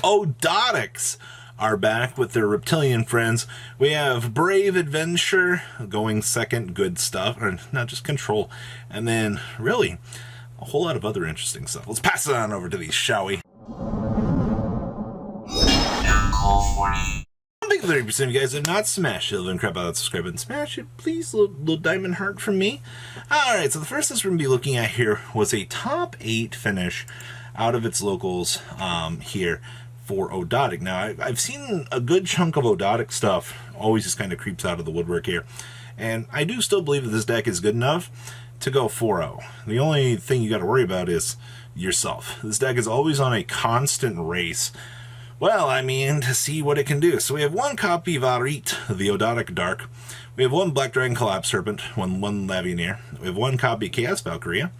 Odotics are back with their reptilian friends. We have Brave Adventure going second, good stuff, or not just control, and then really a whole lot of other interesting stuff. Let's pass it on over to these, shall we? I think 30% of you guys have not smashed it, then crap out, subscribe and smash it, please. Little diamond heart from me. Alright, so the first thing we're going to be looking at here was a top 8 finish out of its locals here for Odotic. Now, I've seen a good chunk of Odotic stuff, always just kind of creeps out of the woodwork here, and I do still believe that this deck is good enough to go 4-0. The only thing you got to worry about is yourself. This deck is always on a constant race. Well, I mean, to see what it can do. So we have one copy of Arit, the Odotic Dark. We have one Black Dragon Collapse Serpent, one Lavioneer. We have one copy of Chaos Valkyria,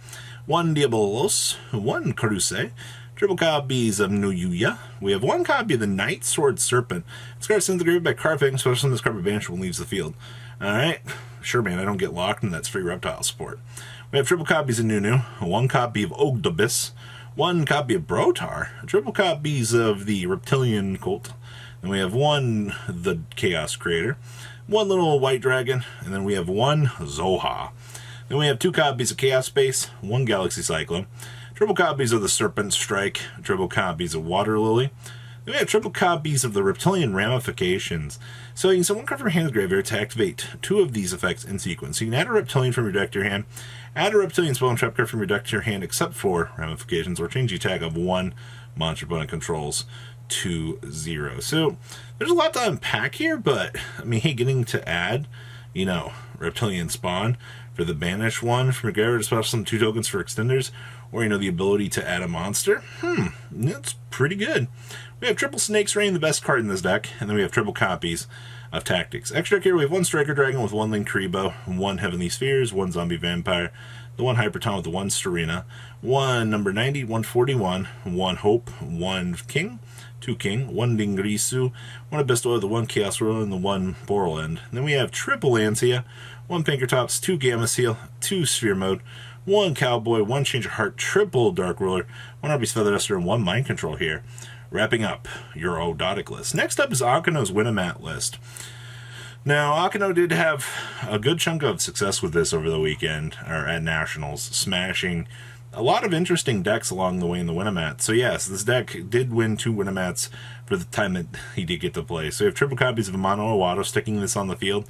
one Diabolos, one Karuse, triple copies of Nuyuya. We have one copy of the Night Sword Serpent. This card is disintegrated by card especially when this card banished when it leaves the field. Alright, sure man, I don't get locked, and that's free reptile support. We have triple copies of Nunu, one copy of Ogdobis, one copy of Brotar, triple copies of the Reptilian Cult, and we have one the Chaos Creator, one little White Dragon, and then we have one Zoha. Then we have two copies of Chaos Space, one Galaxy Cyclone, triple copies of the Serpent Strike, triple copies of Water Lily. Then we have triple copies of the Reptilian Ramifications. So you can send one card from your hand's graveyard to activate 2 of these effects in sequence. So you can add a Reptilian from your deck to your hand, add a Reptilian spell and trap card from your deck to your hand except for Ramifications, or change the attack of one monster opponent controls to 0. So there's a lot to unpack here, but I mean, hey, getting to add, you know, Reptilian Spawn for the banish one from your graveyard to special summon 2 tokens for extenders, or, you know, the ability to add a monster. That's pretty good. We have triple Snake's Reign, the best card in this deck, and then we have triple copies of Tactics. Extra deck here, we have one Striker Dragon with one Linkuriboh, one Heavenly Spheres, one Zombie Vampire, the one Hyperton with the one Starina, one number 90, 141, one Hope, one King, 2 King, one Dingrisu, one Abyssal, the one Chaos Ruler, and the one Borland. Then we have triple Lancia, one Pinkertops, 2 Gamma Seal, 2 Sphere Mode, one Cowboy, one Change of Heart, triple Dark Ruler, one Arby's Feather Duster, and one Mind Control here, wrapping up your Odotic list. Next up is Akino's Winamat list. Now, Akino did have a good chunk of success with this over the weekend, or at Nationals, smashing a lot of interesting decks along the way in the Winamat. So yes, this deck did win 2 Winamats for the time that he did get to play. So we have triple copies of Amano Iwado. Sticking this on the field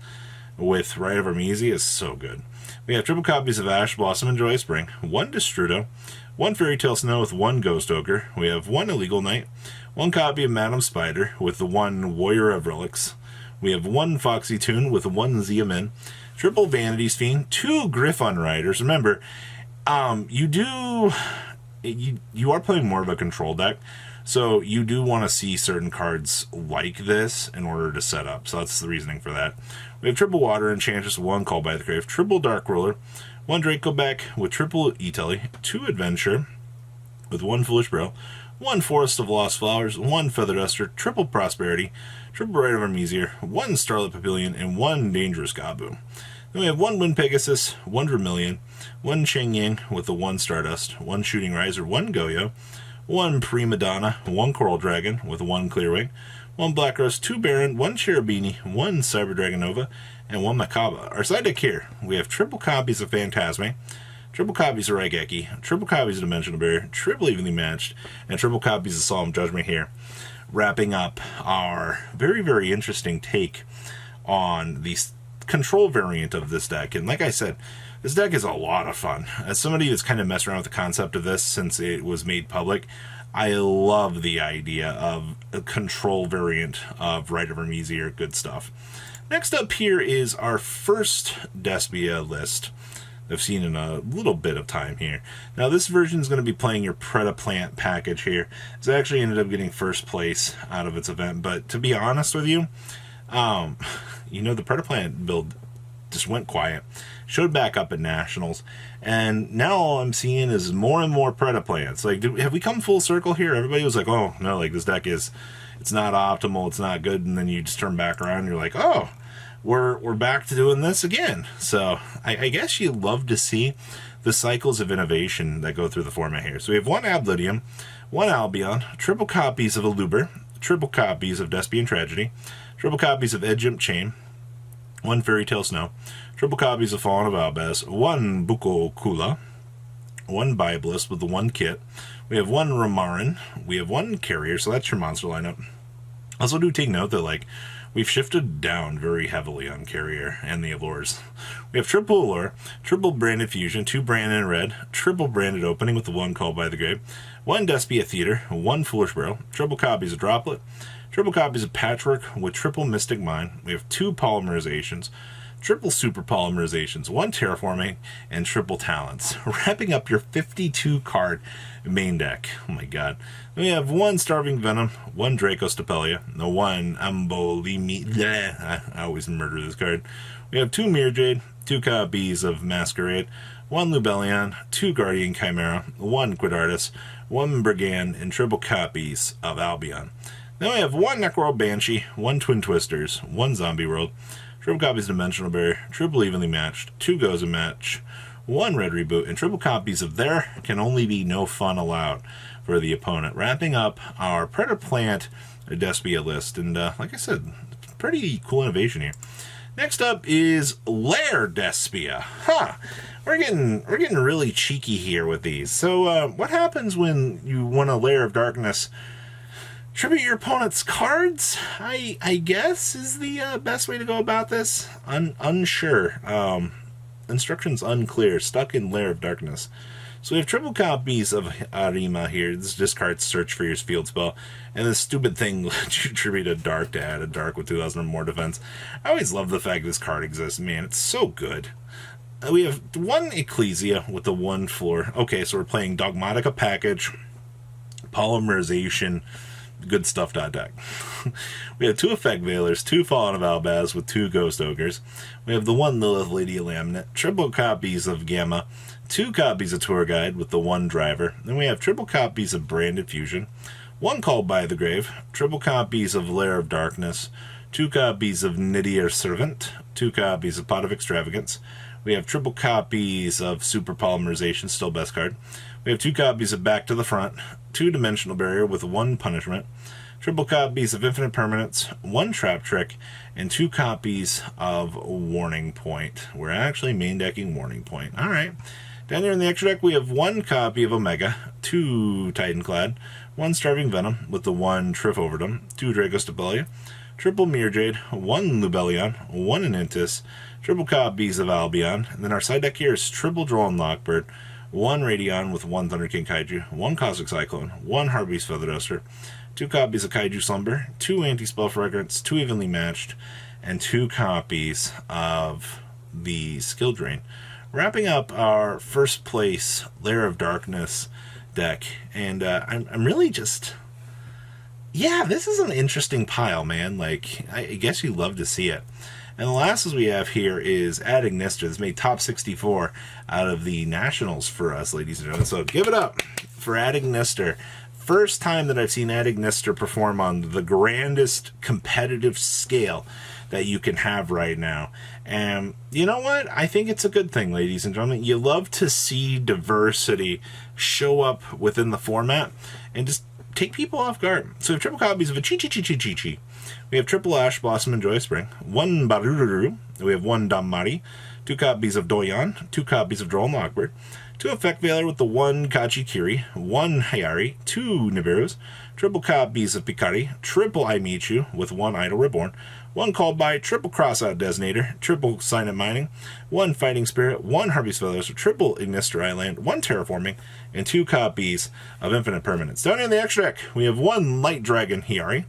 with Rite of Armezi is so good. We have triple copies of Ash Blossom and Joyous Spring, one Destrudo, one Fairy Tale Snow with one Ghost Ogre. We have one Illegal Knight, one copy of Madam Spider with the one Warrior of Relics. We have one Foxy Toon with one Xiamen, triple Vanity's Fiend, 2 Griffon Riders. Remember, you are playing more of a control deck, so you do want to see certain cards like this in order to set up. So that's the reasoning for that. We have triple Water Enchantress, one Call by the Grave, triple Dark Ruler, one Draco Back with triple E-Telly, 2 Adventure with one Foolish Bro, one Forest of Lost Flowers, one Feather Duster, triple Prosperity, triple Rite of Armezir, one Starlit Pavilion, and one Dangerous Gabu. Then we have one Wind Pegasus, one Vermilion, one Cheng Yang with the one Stardust, one Shooting Riser, one Goyo, one Prima Donna, one Coral Dragon with one Clearwing, one Black Rose, 2 Baron, one Cherubini, one Cyber Dragon Nova, and one Makaba. Our side deck here, we have triple copies of Phantasme, triple copies of Raigeki, triple copies of Dimensional Barrier, triple Evenly Matched, and triple copies of Solemn Judgment here, wrapping up our very, very interesting take on the control variant of this deck. And like I said, this deck is a lot of fun. As somebody that's kind of messed around with the concept of this since it was made public, I love the idea of a control variant of Rite of Armezir. Good stuff. Next up here is our first Despia list I've seen in a little bit of time here. Now this version is going to be playing your Predaplant package here. It's actually ended up getting first place out of its event, but to be honest with you, you know, the Predaplant build just went quiet, showed back up at Nationals, and now all I'm seeing is more and more Predaplants. Like, have we come full circle here? Everybody was like, oh, no, like, this deck is, it's not optimal, it's not good, and then you just turn back around and you're like, oh, we're back to doing this again. So I guess you love to see the cycles of innovation that go through the format here. So we have one Ablydium, one Albion, triple copies of Aluber, triple copies of Despian Tragedy, triple copies of Edge Imp Chain, one Fairy Tale Snow, triple copies of Fallen of Albaz, one Buko Kula, one Biblis with the one kit. We have one Ramarin. We have one Carrier, so that's your monster lineup. Also do take note that, like, we've shifted down very heavily on Carrier and the Allures. We have triple Allure, triple Branded Fusion, 2 Branded in red, triple Branded Opening with the one Called by the Grave, one Despia Theater, one Foolish Barrel, triple copies of Droplet, triple copies of Patchwork with triple Mystic Mine. We have 2 Polymerizations, triple Super Polymerizations, 1 Terraforming, and triple Talents. Wrapping up your 52 card main deck. Oh my god. Then we have 1 Starving Venom, 1 Draco Stapelia, the 1 Ambolimi. I always murder this card. We have 2 Mirror Jade, 2 copies of Masquerade, 1 Lubellion, 2 Guardian Chimera, 1 Quidardus, 1 Brigand, and triple copies of Albion. Then we have 1 Necro Banshee, 1 Twin Twisters, 1 Zombie World, triple copies of Dimensional Barrier, triple Evenly Matched, 2 Goes and Match, 1 Red Reboot, and triple copies of There Can Only Be No Fun Allowed for the opponent. Wrapping up our Predator Plant Despia list, and like I said, pretty cool innovation here. Next up is Lair Despia. We're getting really cheeky here with these. So what happens when you want a Lair of Darkness? Tribute your opponent's cards, I guess, is the best way to go about this. Unsure. Instructions unclear. Stuck in Lair of Darkness. So we have triple copies of Arima here. This discards Search for your field spell. And this stupid thing lets you tribute a dark to add a dark with 2,000 or more defense. I always love the fact this card exists. Man, it's so good. We have 1 Ecclesia with the 1 floor. Okay, so we're playing Dogmatica Package, Polymerization, good stuff deck. We have 2 Effect Veilers, 2 Fallen of Albaz with 2 Ghost Ogres. We have the 1 Lilith Lady Laminate, triple copies of Gamma, 2 copies of Tour Guide with the 1 Driver. Then we have triple copies of Branded Fusion, 1 Called by the Grave, triple copies of Lair of Darkness, 2 copies of Nidir Servant, 2 copies of Pot of Extravagance. We have triple copies of Super Polymerization, still best card. We have 2 copies of Back to the Front, 2 Dimensional Barrier with 1 Punishment, triple copies of Infinite Permanence, 1 Trap Trick, and 2 copies of Warning Point. We're actually main decking Warning Point. Alright. Down here in the extra deck, we have 1 copy of Omega, 2 Titanclad, 1 Starving Venom with the 1 Triff Overdome, 2 Draco Stapelia, triple Mirror Jade, 1 Lubellion, 1 Anantis, triple copies of Albion, and then our side deck here is triple Droll Lockbird, 1 Radion with 1 Thunder King Kaiju, 1 Cosmic Cyclone, 1 Harvey's Feather Duster, 2 copies of Kaiju Slumber, 2 Anti-Spell Fragrance, 2 Evenly Matched, and 2 copies of the Skill Drain. Wrapping up our first place Lair of Darkness deck, and I'm really just... Yeah, this is an interesting pile, man. Like, I guess you love to see it. And the last we have here is Ad Ignister. This made top 64 out of the Nationals for us, ladies and gentlemen. So give it up for Ad Ignister. First time that I've seen Ad Ignister perform on the grandest competitive scale that you can have right now. And you know what? I think it's a good thing, ladies and gentlemen. You love to see diversity show up within the format and just take people off guard. So we have triple copies of a Chi-Chi-Chi-Chi-Chi-Chi. We have triple Ash Blossom and Joy Spring, 1 Barururu. We have 1 Dammari, 2 copies of Doyan, 2 copies of Droll Lockbird, 2 Effect Veiler with the 1 Kachikiri, 1 Hayari, 2 Nibiru's, triple copies of Pikari, triple I Michu with 1 Idol Reborn, 1 Called by, triple Crossout Designator, triple Signet Mining, 1 Fighting Spirit, 1 Harvey's Feathers, triple Ignister Island, 1 Terraforming, and 2 copies of Infinite Permanence. Down in the extra deck, we have 1 Light Dragon Hiyari,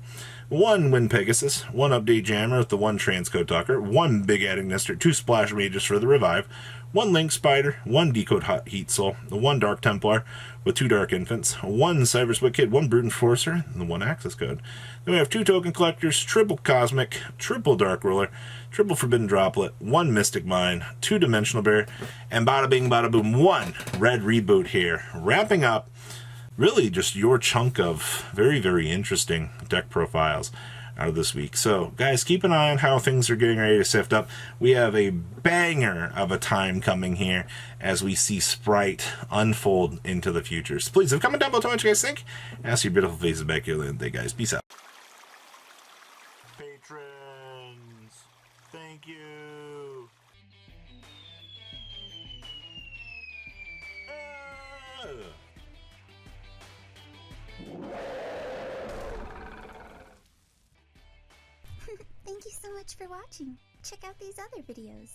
1 Wind Pegasus, 1 Update Jammer with the 1 Transcode Talker, 1 Big Ad Ignister, 2 Splash Mages for the Revive, 1 Link Spider, 1 Decode Heat Soul, the 1 Dark Templar with 2 Dark Infants, 1 Cyber Split Kid, 1 Brute Enforcer, and the 1 Access Code. Then we have 2 Token Collectors, triple Cosmic, triple Dark Ruler, triple Forbidden Droplet, 1 Mystic Mine, 2 Dimensional Bear, and bada bing bada boom, 1 Red Reboot here. Wrapping up really just your chunk of very, very interesting deck profiles. out of this week. So, guys, keep an eye on how things are getting ready to sift up. We have a banger of a time coming here as we see Sprite unfold into the future. So please, comment down below what you guys think. Ask your beautiful faces back here later. Guys, peace out. Patrons, thank you. Thank you so much for watching. Check out these other videos.